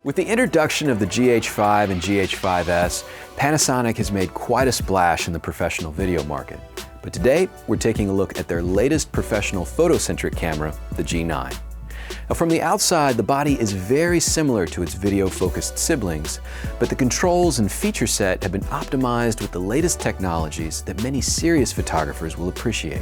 With the introduction of the GH5 and GH5S, Panasonic has made quite a splash in the professional video market. But today, we're taking a look at their latest professional photocentric camera, the G9. Now, from the outside, the body is very similar to its video-focused siblings, but the controls and feature set have been optimized with the latest technologies that many serious photographers will appreciate.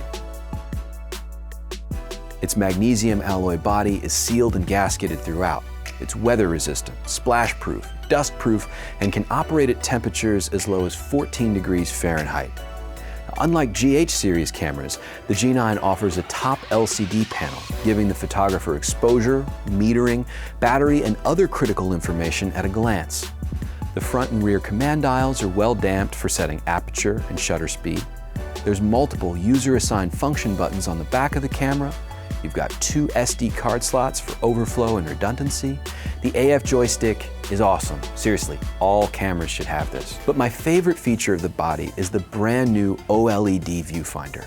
Its magnesium alloy body is sealed and gasketed throughout. It's weather-resistant, splash-proof, dust-proof, and can operate at temperatures as low as 14 degrees Fahrenheit. Now, unlike GH series cameras, the G9 offers a top LCD panel, giving the photographer exposure, metering, battery, and other critical information at a glance. The front and rear command dials are well damped for setting aperture and shutter speed. There's multiple user-assigned function buttons on the back of the camera. You've got 2 SD card slots for overflow and redundancy. The AF joystick is awesome. Seriously, all cameras should have this. But my favorite feature of the body is the brand new OLED viewfinder.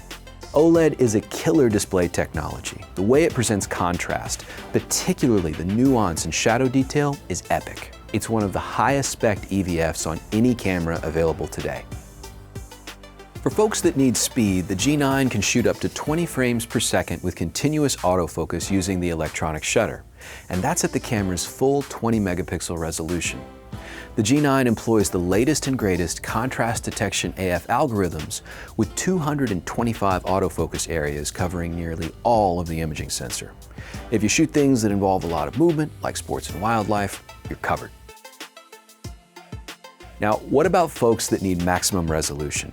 OLED is a killer display technology. The way it presents contrast, particularly the nuance and shadow detail, is epic. It's one of the highest spec EVFs on any camera available today. For folks that need speed, the G9 can shoot up to 20 frames per second with continuous autofocus using the electronic shutter, and that's at the camera's full 20 megapixel resolution. The G9 employs the latest and greatest contrast detection AF algorithms with 225 autofocus areas covering nearly all of the imaging sensor. If you shoot things that involve a lot of movement, like sports and wildlife, you're covered. Now, what about folks that need maximum resolution?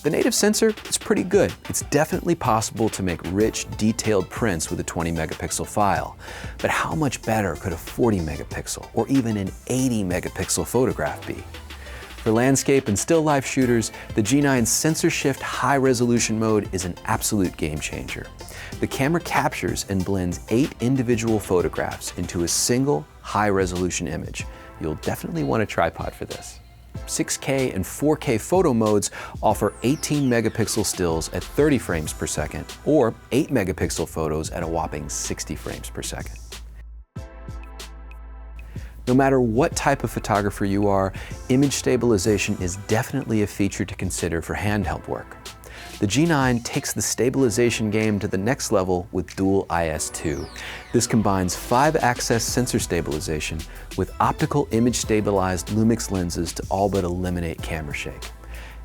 The native sensor is pretty good. It's definitely possible to make rich, detailed prints with a 20 megapixel file. But how much better could a 40 megapixel or even an 80 megapixel photograph be? For landscape and still life shooters, the G9's sensor shift high resolution mode is an absolute game changer. The camera captures and blends 8 individual photographs into a single high resolution image. You'll definitely want a tripod for this. 6K and 4K photo modes offer 18 megapixel stills at 30 frames per second or 8 megapixel photos at a whopping 60 frames per second. No matter what type of photographer you are, image stabilization is definitely a feature to consider for handheld work. The G9 takes the stabilization game to the next level with dual IS2. This combines 5-axis sensor stabilization with optical image stabilized Lumix lenses to all but eliminate camera shake.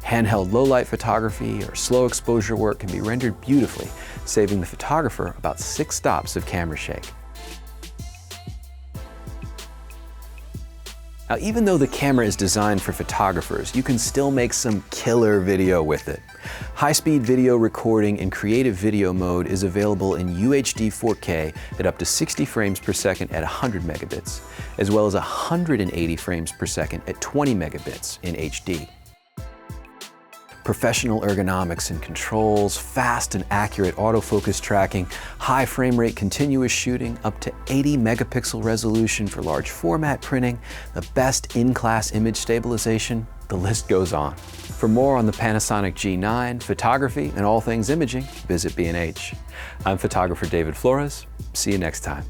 Handheld low-light photography or slow exposure work can be rendered beautifully, saving the photographer about 6 stops of camera shake. Now, even though the camera is designed for photographers, you can still make some killer video with it. High-speed video recording in creative video mode is available in UHD 4K at up to 60 frames per second at 100 megabits, as well as 180 frames per second at 20 megabits in HD. Professional ergonomics and controls, fast and accurate autofocus tracking, high frame rate continuous shooting, up to 80 megapixel resolution for large format printing, the best in-class image stabilization, the list goes on. For more on the Panasonic G9, photography, and all things imaging, visit B&H. I'm photographer David Flores. See you next time.